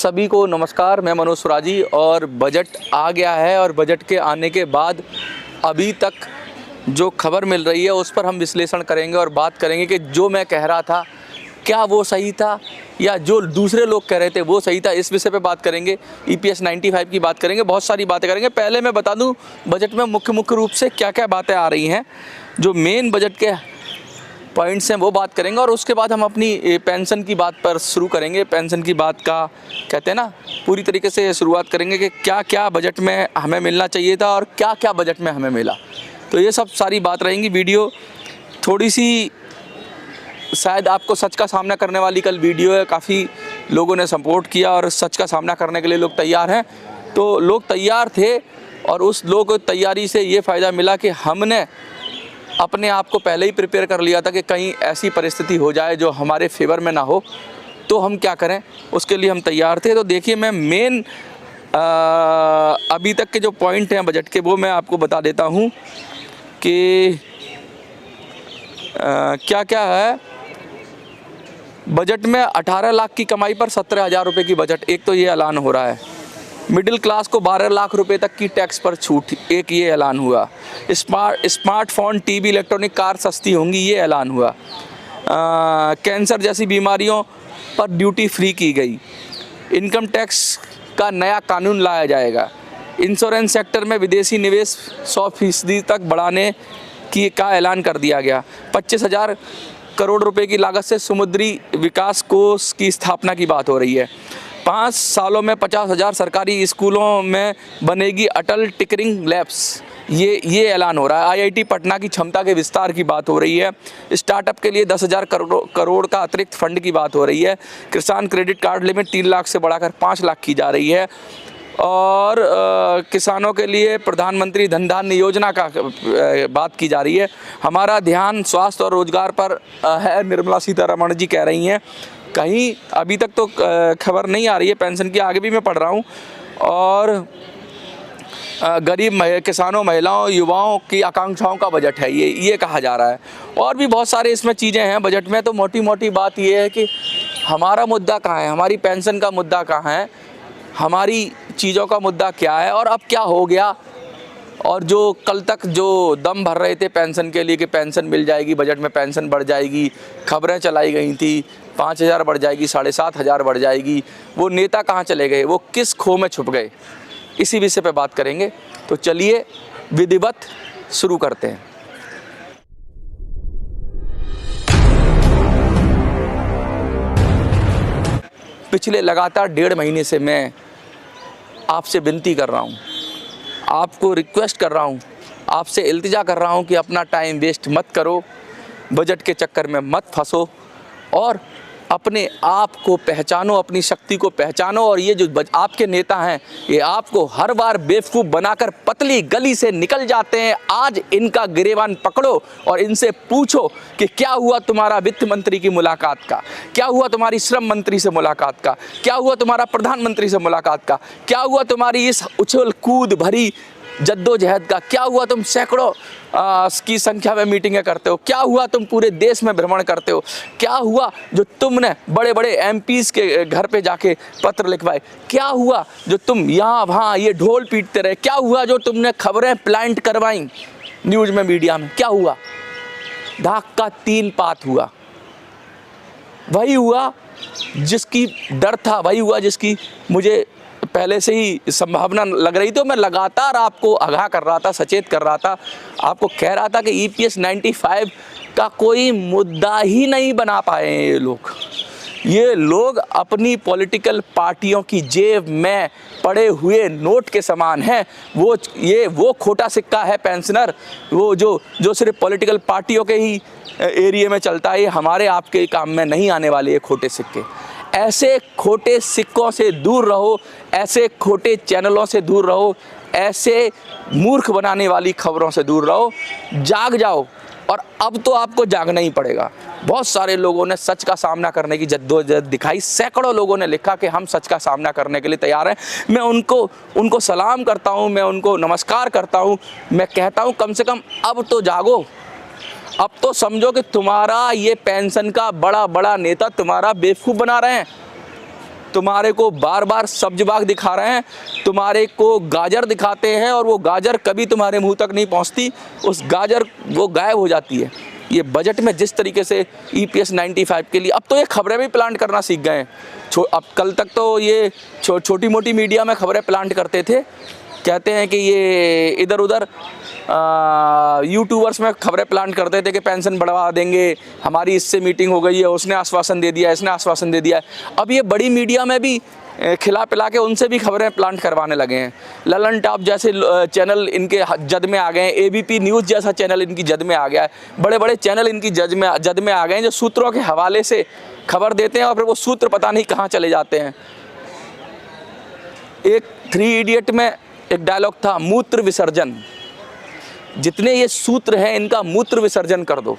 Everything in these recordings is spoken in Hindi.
सभी को नमस्कार। मैं मनोज सुराजी और बजट आ गया है और बजट के आने के बाद अभी तक जो खबर मिल रही है उस पर हम विश्लेषण करेंगे और बात करेंगे कि जो मैं कह रहा था क्या वो सही था या जो दूसरे लोग कह रहे थे वो सही था। इस विषय पे बात करेंगे। EPS 95 की बात करेंगे, बहुत सारी बातें करेंगे। पहले मैं बता दूं बजट में मुख्य रूप से क्या क्या बातें आ रही हैं, जो मेन बजट के पॉइंट्स हैं वो बात करेंगे और उसके बाद हम अपनी पेंशन की बात पर शुरू करेंगे। पेंशन की बात का कहते हैं ना, पूरी तरीके से शुरुआत करेंगे कि क्या क्या बजट में हमें मिलना चाहिए था और क्या क्या बजट में हमें मिला। तो ये सब सारी बात रहेंगी। वीडियो थोड़ी सी शायद आपको सच का सामना करने वाली कल वीडियो है, काफ़ी लोगों ने सपोर्ट किया और सच का सामना करने के लिए लोग तैयार हैं। तो लोग तैयार थे और उस लोग को तैयारी से ये फ़ायदा मिला कि हमने अपने आप को पहले ही प्रिपेयर कर लिया था कि कहीं ऐसी परिस्थिति हो जाए जो हमारे फेवर में ना हो तो हम क्या करें, उसके लिए हम तैयार थे। तो देखिए, मैं मेन अभी तक के जो पॉइंट हैं बजट के वो मैं आपको बता देता हूं कि क्या क्या है। बजट में 18 लाख की कमाई पर 17,000 रुपये की बजट, एक तो ये ऐलान हो रहा है। मिडिल क्लास को 12 लाख रुपए तक की टैक्स पर छूट, एक ये ऐलान हुआ। स्मार्टफोन, टीवी, इलेक्ट्रॉनिक कार सस्ती होंगी, ये ऐलान हुआ। कैंसर जैसी बीमारियों पर ड्यूटी फ्री की गई। इनकम टैक्स का नया कानून लाया जाएगा। इंश्योरेंस सेक्टर में विदेशी निवेश 100% तक बढ़ाने का ऐलान कर दिया गया। 25,000 करोड़ रुपए की लागत से समुद्री विकास कोष की स्थापना की बात हो रही है। 5 सालों में 50,000 सरकारी स्कूलों में बनेगी अटल टिंकरिंग लैब्स, ये ऐलान हो रहा है। IIT पटना की क्षमता के विस्तार की बात हो रही है। स्टार्टअप के लिए 10,000 करोड़ का अतिरिक्त फंड की बात हो रही है। किसान क्रेडिट कार्ड लिमिट 3 लाख से बढ़ाकर 5 लाख की जा रही है। और किसानों के लिए प्रधानमंत्री धन धान्य योजना का बात की जा रही है। हमारा ध्यान स्वास्थ्य और रोजगार पर है, निर्मला सीतारमण जी कह रही हैं। कहीं अभी तक तो खबर नहीं आ रही है पेंशन की, आगे भी मैं पढ़ रहा हूँ। और गरीब किसानों, महिलाओं, युवाओं की आकांक्षाओं का बजट है ये कहा जा रहा है। और भी बहुत सारे इसमें चीज़ें हैं बजट में। तो मोटी मोटी बात ये है कि हमारा मुद्दा कहाँ है, हमारी पेंशन का मुद्दा कहाँ है, हमारी चीज़ों का मुद्दा क्या है और अब क्या हो गया। और जो कल तक जो दम भर रहे थे पेंशन के लिए कि पेंशन मिल जाएगी, बजट में पेंशन बढ़ जाएगी, खबरें चलाई गई थी 5,000 बढ़ जाएगी, 7,500 बढ़ जाएगी, वो नेता कहाँ चले गए, वो किस खो में छुप गए, इसी विषय पे बात करेंगे। तो चलिए विधिवत शुरू करते हैं। पिछले लगातार 1.5 महीने से मैं आपसे विनती कर रहा हूँ, आपको रिक्वेस्ट कर रहा हूँ, आपसे इल्तिजा कर रहा हूँ कि अपना टाइम वेस्ट मत करो, बजट के चक्कर में मत फंसो और अपने आप को पहचानो, अपनी शक्ति को पहचानो। और ये जो आपके नेता हैं ये आपको हर बार बेवकूफ़ बनाकर पतली गली से निकल जाते हैं। आज इनका गिरेबान पकड़ो और इनसे पूछो कि क्या हुआ तुम्हारा वित्त मंत्री की मुलाकात का, क्या हुआ तुम्हारी श्रम मंत्री से मुलाकात का, क्या हुआ तुम्हारा प्रधानमंत्री से मुलाकात का, क्या हुआ तुम्हारी इस उछल कूद भरी जद्दोजहद का, क्या हुआ तुम सैकड़ों की संख्या में मीटिंगें करते हो, क्या हुआ तुम पूरे देश में भ्रमण करते हो, क्या हुआ जो तुमने बड़े बड़े MPs के घर पे जाके पत्र लिखवाए, क्या हुआ जो तुम यहाँ वहाँ ये ढोल पीटते रहे, क्या हुआ जो तुमने खबरें प्लांट करवाई न्यूज़ में, मीडिया में, क्या हुआ। धाक का 3 पात हुआ, वही हुआ जिसकी डर था, वही हुआ जिसकी मुझे पहले से ही संभावना लग रही। तो मैं लगातार आपको आगाह कर रहा था, सचेत कर रहा था, आपको कह रहा था कि EPS 95 का कोई मुद्दा ही नहीं बना पाए हैं ये लोग अपनी पॉलिटिकल पार्टियों की जेब में पड़े हुए नोट के समान हैं। वो खोटा सिक्का है पेंशनर, वो जो सिर्फ पॉलिटिकल पार्टियों के ही एरिया में चलता है। ये हमारे आपके काम में नहीं आने वाले ये खोटे सिक्के। ऐसे खोटे सिक्कों से दूर रहो, ऐसे खोटे चैनलों से दूर रहो, ऐसे मूर्ख बनाने वाली खबरों से दूर रहो। जाग जाओ, और अब तो आपको जागना ही पड़ेगा। बहुत सारे लोगों ने सच का सामना करने की जद्दोजहद दिखाई, सैकड़ों लोगों ने लिखा कि हम सच का सामना करने के लिए तैयार हैं। मैं उनको सलाम करता हूं, मैं उनको नमस्कार करता हूं। मैं कहता हूं कम से कम अब तो जागो, अब तो समझो कि तुम्हारा ये पेंशन का बड़ा बड़ा नेता तुम्हारा बेवकूफ़ बना रहे हैं। तुम्हारे को बार बार सब्ज बाग दिखा रहे हैं, तुम्हारे को गाजर दिखाते हैं और वो गाजर कभी तुम्हारे मुंह तक नहीं पहुंचती, उस गाजर वो गायब हो जाती है। ये बजट में जिस तरीके से EPS 95 के लिए, अब तो ये खबरें भी प्लांट करना सीख गए हैं। अब कल तक तो ये छोटी मोटी मीडिया में खबरें प्लांट करते थे, कहते हैं कि ये इधर उधर यूट्यूबर्स में खबरें प्लांट करते थे कि पेंशन बढ़वा देंगे, हमारी इससे मीटिंग हो गई है, उसने आश्वासन दे दिया, इसने आश्वासन दे दिया है। अब ये बड़ी मीडिया में भी खिला पिला के उनसे भी खबरें प्लांट करवाने लगे हैं। ललन टॉप जैसे चैनल इनके जद में आ गए हैं, ABP न्यूज़ जैसा चैनल इनकी जद में आ गया है, बड़े बड़े चैनल इनकी जद में आ गए हैं, जो सूत्रों के हवाले से खबर देते हैं और फिर वो सूत्र पता नहीं कहाँ चले जाते हैं। एक 3 इडियट में एक डायलॉग था, मूत्र विसर्जन। जितने ये सूत्र हैं इनका मूत्र विसर्जन कर दो।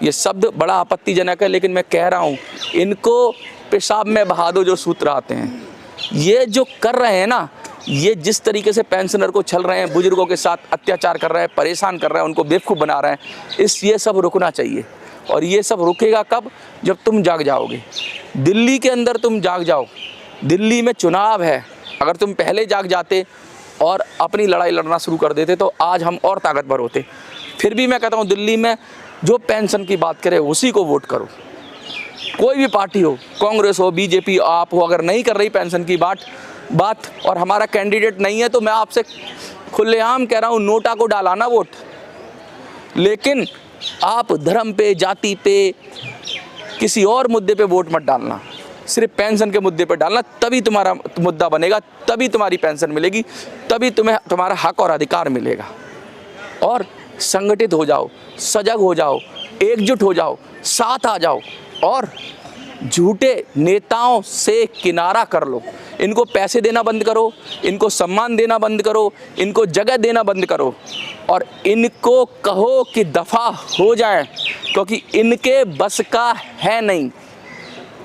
ये शब्द बड़ा आपत्तिजनक है, लेकिन मैं कह रहा हूँ इनको पेशाब में बहा दो जो सूत्र आते हैं। ये जो कर रहे हैं ना, ये जिस तरीके से पेंशनर को छल रहे हैं, बुजुर्गों के साथ अत्याचार कर रहे हैं, परेशान कर रहे हैं, उनको बेवकूफ़ बना रहे हैं, ये सब रुकना चाहिए। और ये सब रुकेगा कब? जब तुम जाग जाओगे। दिल्ली के अंदर तुम जाग जाओ, दिल्ली में चुनाव है। अगर तुम पहले जाग जाते और अपनी लड़ाई लड़ना शुरू कर देते तो आज हम और ताकतवर होते। फिर भी मैं कहता हूँ दिल्ली में जो पेंशन की बात करे उसी को वोट करो, कोई भी पार्टी हो, कांग्रेस हो, BJP आप हो। अगर नहीं कर रही पेंशन की बात और हमारा कैंडिडेट नहीं है तो मैं आपसे खुलेआम कह रहा हूँ, नोटा को डालाना वोट। लेकिन आप धर्म पे, जाति पे, किसी और मुद्दे पे वोट मत डालना, सिर्फ पेंशन के मुद्दे पे डालना। तभी तुम्हारा मुद्दा बनेगा, तभी तुम्हारी पेंशन मिलेगी, तभी तुम्हें तुम्हारा हक और अधिकार मिलेगा। और संगठित हो जाओ, सजग हो जाओ, एकजुट हो जाओ, साथ आ जाओ और झूठे नेताओं से किनारा कर लो। इनको पैसे देना बंद करो, इनको सम्मान देना बंद करो, इनको जगह देना बंद करो और इनको कहो कि दफ़ा हो जाए, क्योंकि इनके बस का है नहीं,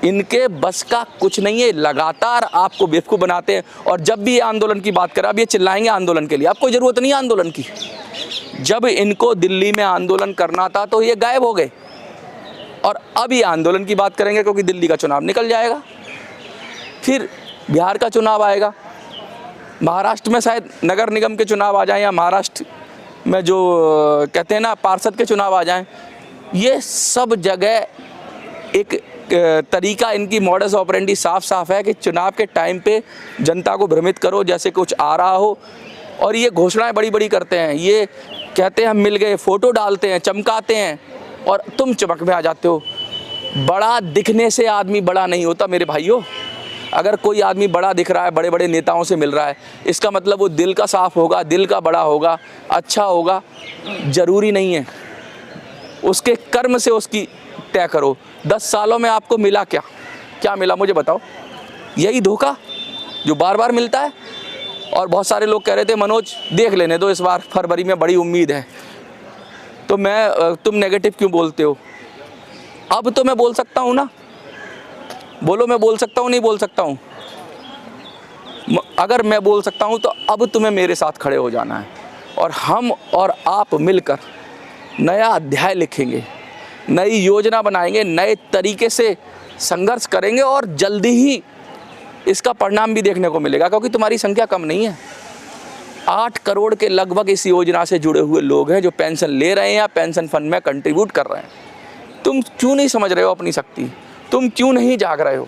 इनके बस का कुछ नहीं है। लगातार आपको बेवकूफ़ बनाते हैं। और जब भी ये आंदोलन की बात करें, अब ये चिल्लाएंगे आंदोलन के लिए, आपको ज़रूरत नहीं है आंदोलन की। जब इनको दिल्ली में आंदोलन करना था तो ये गायब हो गए और अब ये आंदोलन की बात करेंगे क्योंकि दिल्ली का चुनाव निकल जाएगा, फिर बिहार का चुनाव आएगा, महाराष्ट्र में शायद नगर निगम के चुनाव आ जाएं, या महाराष्ट्र में जो कहते हैं ना पार्षद के चुनाव आ जाएं। ये सब जगह एक तरीका, इनकी मॉडस ऑपरेंडी साफ है कि चुनाव के टाइम पे जनता को भ्रमित करो जैसे कुछ आ रहा हो, और ये घोषणाएं बड़ी बड़ी करते हैं। ये कहते हैं हम मिल गए, फ़ोटो डालते हैं, चमकाते हैं और तुम चमक में आ जाते हो। बड़ा दिखने से आदमी बड़ा नहीं होता मेरे भाइयों। अगर कोई आदमी बड़ा दिख रहा है, बड़े बड़े नेताओं से मिल रहा है, इसका मतलब वो दिल का साफ होगा, दिल का बड़ा होगा, अच्छा होगा, ज़रूरी नहीं है। उसके कर्म से उसकी तय करो। 10 सालों में आपको मिला क्या मिला मुझे बताओ? यही धोखा जो बार बार मिलता है। और बहुत सारे लोग कह रहे थे मनोज देख लेने दो, इस बार फरवरी में बड़ी उम्मीद है। तो तुम नेगेटिव क्यों बोलते हो? अब तो मैं बोल सकता हूँ ना, बोलो मैं बोल सकता हूँ, नहीं बोल सकता हूँ? अगर मैं बोल सकता हूँ तो अब तुम्हें मेरे साथ खड़े हो जाना है और हम और आप मिलकर नया अध्याय लिखेंगे, नई योजना बनाएंगे, नए तरीके से संघर्ष करेंगे और जल्दी ही इसका परिणाम भी देखने को मिलेगा, क्योंकि तुम्हारी संख्या कम नहीं है। 8 करोड़ के लगभग इस योजना से जुड़े हुए लोग हैं जो पेंशन ले रहे हैं या पेंशन फंड में कंट्रीब्यूट कर रहे हैं। तुम क्यों नहीं समझ रहे हो अपनी शक्ति? तुम क्यों नहीं जाग रहे हो?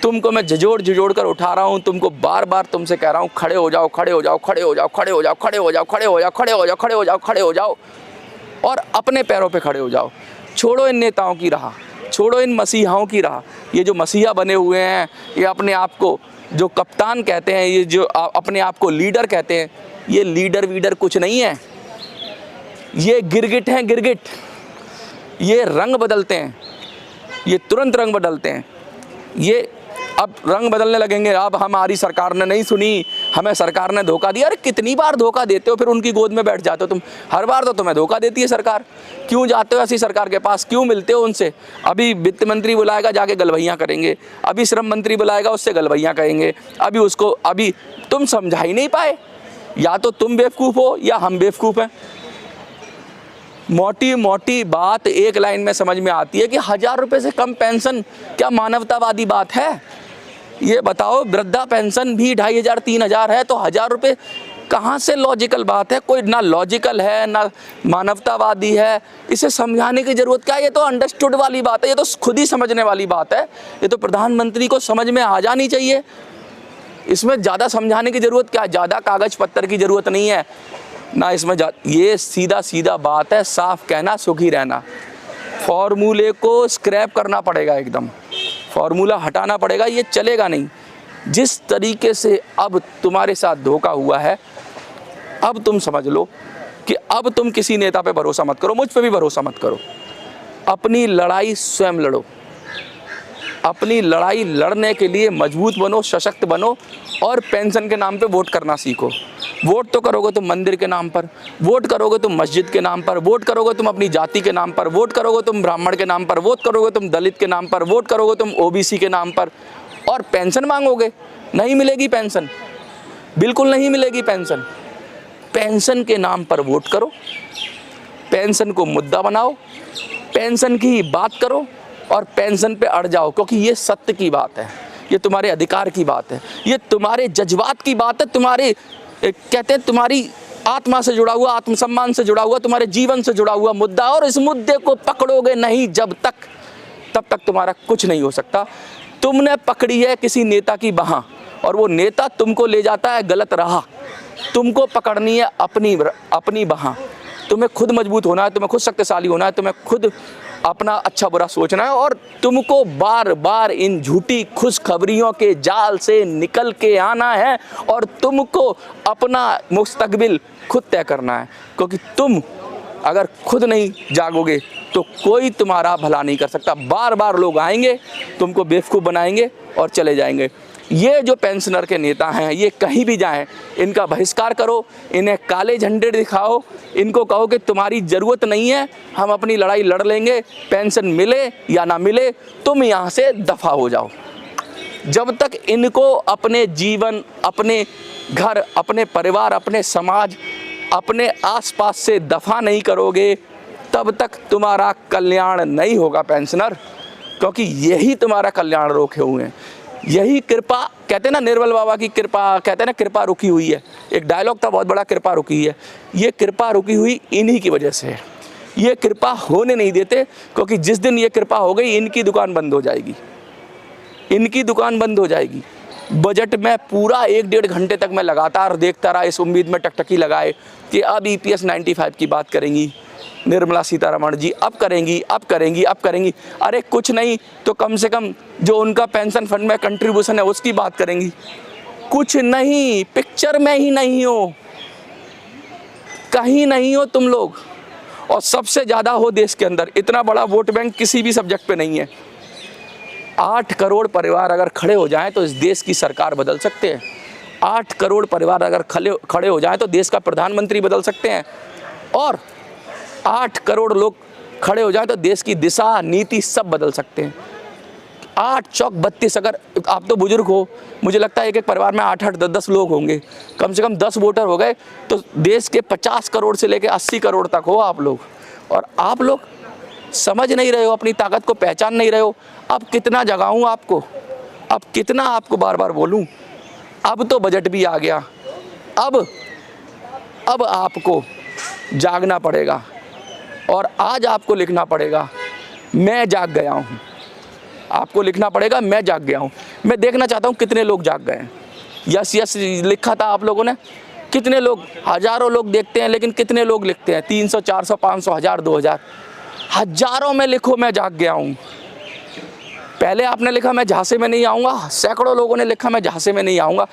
तुमको मैं झिझोड़ कर उठा रहा हूँ, तुमको बार बार तुमसे कह रहा हूँ खड़े हो जाओ, खड़े हो जाओ, खड़े हो जाओ, खड़े हो जाओ, खड़े हो जाओ, खड़े हो जाओ, खड़े हो जाओ, खड़े हो जाओ, खड़े हो जाओ और अपने पैरों पे खड़े हो जाओ। छोड़ो इन नेताओं की राह, छोड़ो इन मसीहाओं की राह। ये जो मसीहा बने हुए हैं, ये अपने आप को जो कप्तान कहते हैं, ये जो अपने आप को लीडर कहते हैं, ये लीडर वीडर कुछ नहीं है। ये गिरगिट हैं, गिरगिट। ये रंग बदलते हैं, ये तुरंत रंग बदलते हैं। ये अब रंग बदलने लगेंगे। अब हमारी सरकार ने नहीं सुनी, हमें सरकार ने धोखा दिया। अरे कितनी बार धोखा देते हो, फिर उनकी गोद में बैठ जाते हो तुम। हर बार तो तुम्हें धोखा देती है सरकार। क्यों जाते हो ऐसी सरकार के पास, क्यों मिलते हो उनसे? अभी वित्त मंत्री बुलाएगा, जाके गलवैयाँ करेंगे। अभी श्रम मंत्री बुलाएगा, उससे गलवैयाँ करेंगे। अभी तुम समझा ही नहीं पाए। या तो तुम बेवकूफ़ हो या हम बेवकूफ़ हैं। मोटी मोटी बात एक लाइन में समझ में आती है कि 1000 रुपये से कम पेंशन क्या मानवतावादी बात है? ये बताओ, वृद्धा पेंशन भी 2500 3000 है तो 1000 रुपये कहाँ से लॉजिकल बात है? कोई ना लॉजिकल है ना मानवतावादी है, इसे समझाने की ज़रूरत क्या है? ये तो अंडरस्टूड वाली बात है, ये तो खुद ही समझने वाली बात है, ये तो प्रधानमंत्री को समझ में आ जानी चाहिए। इसमें ज़्यादा समझाने की ज़रूरत क्या है? ज़्यादा कागज़ पत्तर की ज़रूरत नहीं है ना इसमें। ये सीधा सीधा बात है, साफ कहना सुखी रहना। फॉर्मूले को स्क्रैप करना पड़ेगा, एकदम फॉर्मूला हटाना पड़ेगा, ये चलेगा नहीं। जिस तरीके से अब तुम्हारे साथ धोखा हुआ है, अब तुम समझ लो कि अब तुम किसी नेता पे भरोसा मत करो, मुझ पे भी भरोसा मत करो। अपनी लड़ाई स्वयं लड़ो, अपनी लड़ाई लड़ने के लिए मजबूत बनो, सशक्त बनो और पेंशन के नाम पे वोट करना सीखो। वोट तो करोगे तुम मंदिर के नाम पर, वोट करोगे तुम मस्जिद के नाम पर, वोट करोगे तुम अपनी जाति के नाम पर, वोट करोगे तुम ब्राह्मण के नाम पर, वोट करोगे तुम दलित के नाम पर, वोट करोगे तुम ओबीसी के नाम पर, और पेंशन मांगोगे। नहीं मिलेगी पेंशन, बिल्कुल नहीं मिलेगी पेंशन। पेंशन के नाम पर वोट करो, पेंशन को मुद्दा बनाओ, पेंशन की बात करो और पेंशन पे अड़ जाओ, क्योंकि ये सत्य की बात है, ये तुम्हारे अधिकार की बात है, ये तुम्हारे जज्बात की बात है, तुम्हारे कहते हैं तुम्हारी आत्मा से जुड़ा हुआ, आत्मसम्मान से जुड़ा हुआ, तुम्हारे जीवन से जुड़ा हुआ मुद्दा। और इस मुद्दे को पकड़ोगे नहीं जब तक, तब तक तुम्हारा कुछ नहीं हो सकता। तुमने पकड़ी है किसी नेता की बाह और वो नेता तुमको ले जाता है गलत राह। तुमको पकड़नी है अपनी बाह। तुम्हें खुद मजबूत होना है, तुम्हें खुद शक्तिशाली होना है, तुम्हें खुद अपना अच्छा बुरा सोचना है और तुमको बार बार इन झूठी खुशखबरियों के जाल से निकल के आना है और तुमको अपना मुस्तकबिल खुद तय करना है। क्योंकि तुम अगर खुद नहीं जागोगे तो कोई तुम्हारा भला नहीं कर सकता। बार बार लोग आएंगे, तुमको बेवकूफ़ बनाएंगे और चले जाएंगे। ये जो पेंशनर के नेता हैं, ये कहीं भी जाएं, इनका बहिष्कार करो, इन्हें काले झंडे दिखाओ, इनको कहो कि तुम्हारी ज़रूरत नहीं है, हम अपनी लड़ाई लड़ लेंगे, पेंशन मिले या ना मिले, तुम यहाँ से दफ़ा हो जाओ। जब तक इनको अपने जीवन, अपने घर, अपने परिवार, अपने समाज, अपने आसपास से दफ़ा नहीं करोगे, तब तक तुम्हारा कल्याण नहीं होगा पेंशनर। क्योंकि यही तुम्हारा कल्याण रोके हुए हैं, यही कृपा, कहते हैं ना निर्मल बाबा की कृपा, कहते हैं ना कृपा रुकी हुई है। एक डायलॉग था बहुत बड़ा, कृपा रुकी है। ये कृपा रुकी हुई इन्हीं की वजह से है। ये कृपा होने नहीं देते, क्योंकि जिस दिन ये कृपा हो गई इनकी दुकान बंद हो जाएगी, इनकी दुकान बंद हो जाएगी। बजट में पूरा 1-1.5 घंटे तक मैं लगातार देखता रहा, इस उम्मीद में टकटकी लगाए कि अब EPS 95 की बात करेंगी निर्मला सीतारमण जी, अब करेंगी, अब करेंगी, अब करेंगी। अरे कुछ नहीं तो कम से कम जो उनका पेंशन फंड में कंट्रीब्यूशन है उसकी बात करेंगी। कुछ नहीं, पिक्चर में ही नहीं हो, कहीं नहीं हो तुम लोग। और सबसे ज़्यादा हो देश के अंदर, इतना बड़ा वोट बैंक किसी भी सब्जेक्ट पे नहीं है। 8 करोड़ परिवार अगर खड़े हो जाएं तो इस देश की सरकार बदल सकते हैं। 8 करोड़ परिवार अगर खड़े हो जाएं तो देश का प्रधानमंत्री बदल सकते हैं। और 8 करोड़ लोग खड़े हो जाएं तो देश की दिशा, नीति सब बदल सकते हैं। 8 चौक 32, अगर आप तो बुजुर्ग हो, मुझे लगता है एक परिवार में 8-8 10-10 लोग होंगे, कम से कम 10 वोटर हो गए तो देश के 50 करोड़ से लेकर 80 करोड़ तक हो आप लोग। और आप लोग समझ नहीं रहे हो, अपनी ताकत को पहचान नहीं रहे हो। अब कितना जगाऊं आपको, अब कितना आपको बार बार बोलूं। अब तो बजट भी आ गया, अब आपको जागना पड़ेगा और आज आपको लिखना पड़ेगा मैं जाग गया हूँ। आपको लिखना पड़ेगा मैं जाग गया हूँ। मैं देखना चाहता हूँ कितने लोग जाग गए हैं। यस यस लिखा था आप लोगों ने, कितने लोग, हज़ारों लोग देखते हैं लेकिन कितने लोग लिखते हैं? 300 400 500 1000 2000, हज़ारों में लिखो मैं जाग गया हूँ। पहले आपने लिखा मैं झांसे में नहीं आऊँगा, सैकड़ों लोगों ने लिखा मैं झांसे में नहीं आऊँगा।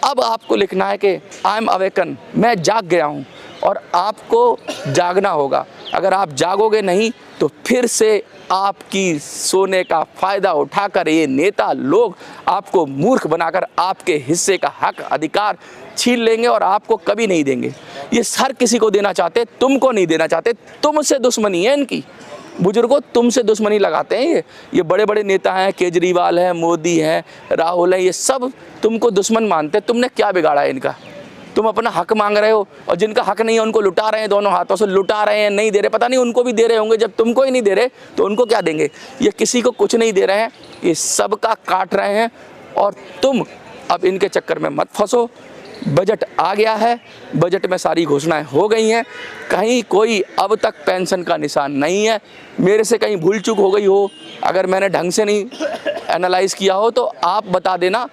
अब आपको लिखना है कि आई एम अवेकन, मैं जाग गया हूँ। और आपको जागना होगा। अगर आप जागोगे नहीं तो फिर से आपकी सोने का फ़ायदा उठाकर ये नेता लोग आपको मूर्ख बनाकर आपके हिस्से का हक अधिकार छीन लेंगे और आपको कभी नहीं देंगे। ये हर किसी को देना चाहते, तुमको नहीं देना चाहते। तुमसे दुश्मनी है इनकी, बुजुर्गों, तुमसे दुश्मनी लगाते हैं ये बड़े बड़े नेता हैं, केजरीवाल हैं, मोदी हैं, राहुल हैं, ये सब तुमको दुश्मन मानते हैं। तुमने क्या बिगाड़ा है इनका? तुम अपना हक मांग रहे हो और जिनका हक नहीं है उनको लुटा रहे हैं, दोनों हाथों से लुटा रहे हैं, नहीं दे रहे। पता नहीं उनको भी दे रहे होंगे, जब तुमको ही नहीं दे रहे तो उनको क्या देंगे? ये किसी को कुछ नहीं दे रहे हैं, ये सबका काट रहे हैं। और तुम अब इनके चक्कर में मत फंसो। बजट आ गया है, बजट में सारी घोषणाएं हो गई हैं, कहीं कोई अब तक पेंशन का निशान नहीं है। मेरे से कहीं भूल चूक हो गई हो, अगर मैंने ढंग से नहीं एनालाइज किया हो तो आप बता देना।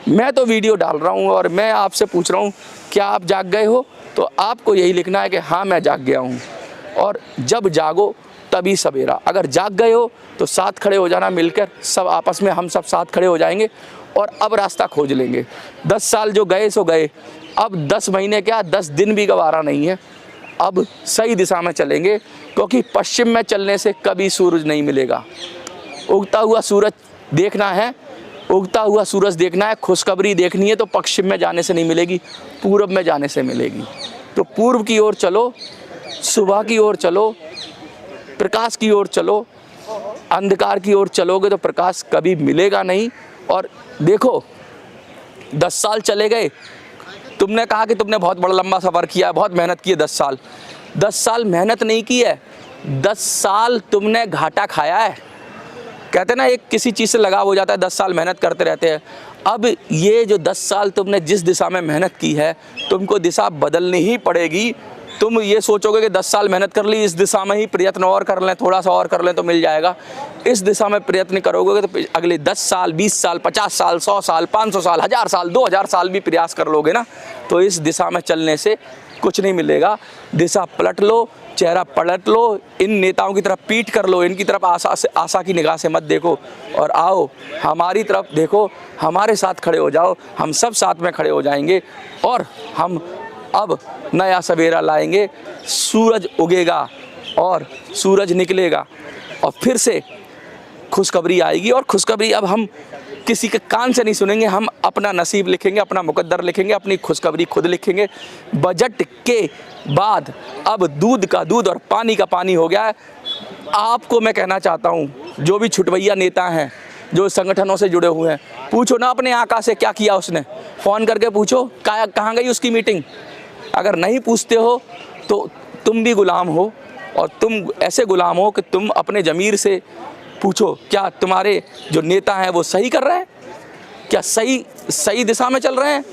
मैं तो वीडियो डाल रहा हूँ और मैं आपसे पूछ रहा हूँ क्या आप जाग गए हो, तो आपको यही लिखना है कि हाँ मैं जाग गया हूँ। और जब जागो तभी सवेरा। अगर जाग गए हो तो साथ खड़े हो जाना, मिलकर सब आपस में हम सब साथ खड़े हो जाएंगे और अब रास्ता खोज लेंगे। 10 साल जो गए सो गए, अब 10 महीने क्या 10 दिन भी गवारा नहीं है। अब सही दिशा में चलेंगे, क्योंकि पश्चिम में चलने से कभी सूरज नहीं मिलेगा। उगता हुआ सूरज देखना है, उगता हुआ सूरज देखना है, खुशखबरी देखनी है तो पश्चिम में जाने से नहीं मिलेगी, पूर्व में जाने से मिलेगी। तो पूर्व की ओर चलो, सुबह की ओर चलो, प्रकाश की ओर चलो। अंधकार की ओर चलोगे तो प्रकाश कभी मिलेगा नहीं। और देखो 10 साल चले गए, तुमने कहा कि तुमने बहुत बड़ा लंबा सफ़र किया है, बहुत मेहनत की है। 10 साल मेहनत नहीं की है, 10 साल तुमने घाटा खाया है। कहते ना एक किसी चीज़ से लगाव हो जाता है, 10 साल मेहनत करते रहते हैं। अब ये जो 10 साल तुमने जिस दिशा में मेहनत की है, तुमको दिशा बदलनी ही पड़ेगी। तुम ये सोचोगे कि 10 साल मेहनत कर ली, इस दिशा में ही प्रयत्न और कर लें, थोड़ा सा और कर लें तो मिल जाएगा। इस दिशा में प्रयत्न करोगे तो अगले 10 साल, 20 साल, 50 साल, 100 साल, 500 साल, 1000 साल, 2000 साल भी प्रयास कर लोगे ना, तो इस दिशा में चलने से कुछ नहीं मिलेगा। दिशा पलट लो, चेहरा पलट लो, इन नेताओं की तरफ पीठ कर लो, इनकी तरफ आशा की निगाह से मत देखो और आओ हमारी तरफ देखो, हमारे साथ खड़े हो जाओ। हम सब साथ में खड़े हो जाएंगे और हम अब नया सवेरा लाएंगे। सूरज उगेगा और सूरज निकलेगा और फिर से खुशखबरी आएगी। और खुशखबरी अब हम किसी के कान से नहीं सुनेंगे, हम अपना नसीब लिखेंगे, अपना मुकद्दर लिखेंगे, अपनी खुशखबरी खुद लिखेंगे। बजट के बाद अब दूध का दूध और पानी का पानी हो गया है। आपको मैं कहना चाहता हूँ, जो भी छुटवैया नेता हैं, जो संगठनों से जुड़े हुए हैं, पूछो ना अपने आका से क्या किया उसने। फ़ोन करके पूछो कहाँ गई उसकी मीटिंग। अगर नहीं पूछते हो तो तुम भी गुलाम हो, और तुम ऐसे गुलाम हो कि तुम अपने ज़मीर से पूछो क्या तुम्हारे जो नेता हैं वो सही कर रहे हैं, क्या सही दिशा में चल रहे हैं।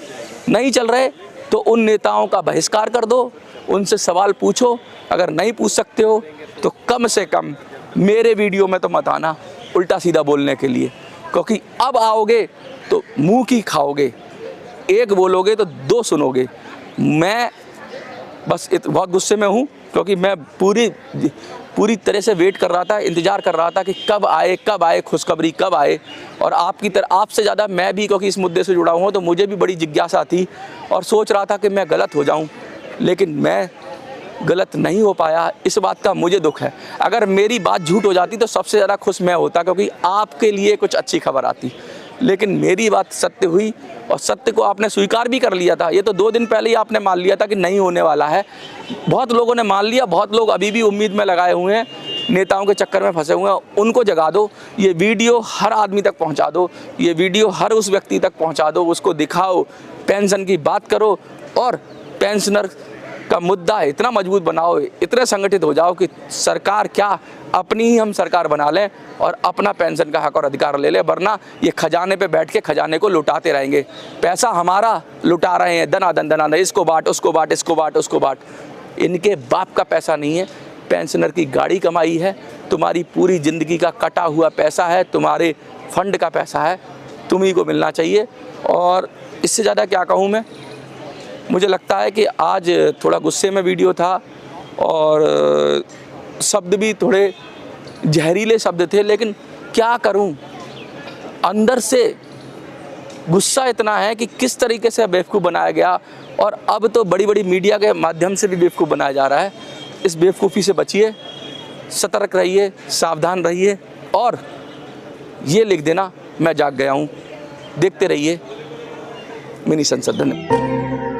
नहीं चल रहे तो उन नेताओं का बहिष्कार कर दो, उनसे सवाल पूछो। अगर नहीं पूछ सकते हो तो कम से कम मेरे वीडियो में तो मत आना उल्टा सीधा बोलने के लिए, क्योंकि अब आओगे तो मुँह की खाओगे, एक बोलोगे तो 2 सुनोगे। मैं बस बहुत गुस्से में हूँ, क्योंकि मैं पूरी तरह से वेट कर रहा था, इंतज़ार कर रहा था कि कब आए खुशखबरी, कब आए। और आपसे ज़्यादा मैं भी, क्योंकि इस मुद्दे से जुड़ा हूँ, तो मुझे भी बड़ी जिज्ञासा थी और सोच रहा था कि मैं गलत हो जाऊँ, लेकिन मैं गलत नहीं हो पाया। इस बात का मुझे दुख है। अगर मेरी बात झूठ हो जाती तो सबसे ज़्यादा खुश मैं होता, क्योंकि आपके लिए कुछ अच्छी खबर आती। लेकिन मेरी बात सत्य हुई और सत्य को आपने स्वीकार भी कर लिया था। ये तो 2 दिन पहले ही आपने मान लिया था कि नहीं होने वाला है। बहुत लोगों ने मान लिया, बहुत लोग अभी भी उम्मीद में लगाए हुए हैं, नेताओं के चक्कर में फंसे हुए हैं। उनको जगा दो, ये वीडियो हर आदमी तक पहुंचा दो, ये वीडियो हर उस व्यक्ति तक पहुंचा दो, उसको दिखाओ, पेंशन की बात करो और पेंशनर का मुद्दा इतना मजबूत बनाओ, इतने संगठित हो जाओ कि सरकार क्या अपनी ही हम सरकार बना लें और अपना पेंशन का हक और अधिकार ले लें। वरना ये खजाने पे बैठ के खजाने को लुटाते रहेंगे। पैसा हमारा लुटा रहे हैं, दनादन, इसको बांट, उसको बांट, इसको बांट, उसको बांट। इनके बाप का पैसा नहीं है, पेंशनर की गाड़ी कमाई है, तुम्हारी पूरी ज़िंदगी का कटा हुआ पैसा है, तुम्हारे फंड का पैसा है, तुम्ही को मिलना चाहिए। और इससे ज़्यादा क्या कहूँ मैं। मुझे लगता है कि आज थोड़ा गुस्से में वीडियो था और शब्द भी थोड़े जहरीले शब्द थे, लेकिन क्या करूं, अंदर से गुस्सा इतना है कि किस तरीके से बेवकूफ़ बनाया गया। और अब तो बड़ी बड़ी मीडिया के माध्यम से भी बेवकूफ़ बनाया जा रहा है। इस बेवकूफ़ी से बचिए, सतर्क रहिए, सावधान रहिए और ये लिख देना मैं जाग गया हूँ। देखते रहिए मिनी संसद। धन्यवाद।